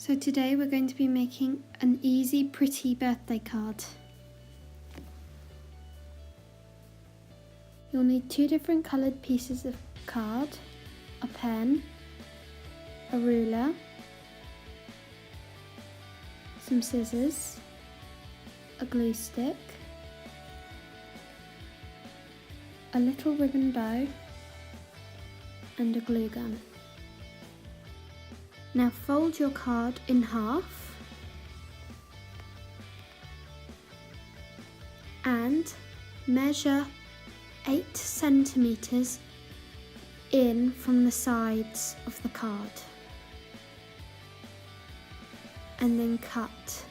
So today we're going to be making an easy, pretty birthday card. You'll need 2 different coloured pieces of card, a pen, a ruler, some scissors, a glue stick, a little ribbon bow, and a glue gun. Now fold your card in half and measure 8 centimetres in from the sides of the card, and then cut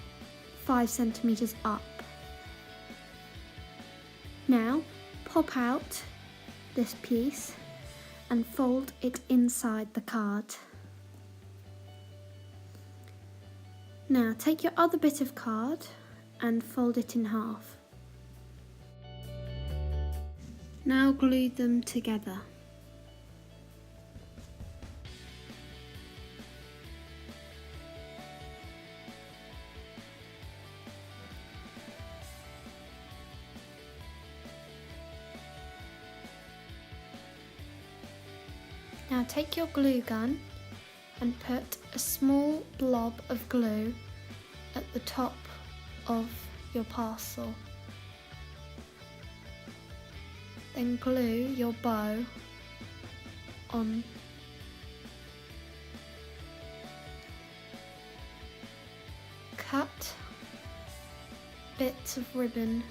5 centimetres up. Now pop out this piece and fold it inside the card. Now take your other bit of card and fold it in half. Now glue them together. Now take your glue gun and put a small blob of glue at the top of your parcel. Then glue your bow on. Cut bits of ribbon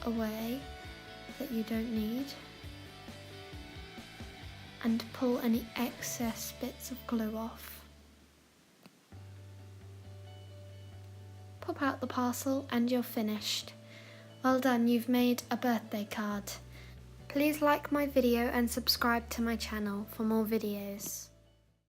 away that you don't need, and pull any excess bits of glue off. Pop out the parcel and you're finished. Well done, you've made a birthday card. Please like my video and subscribe to my channel for more videos.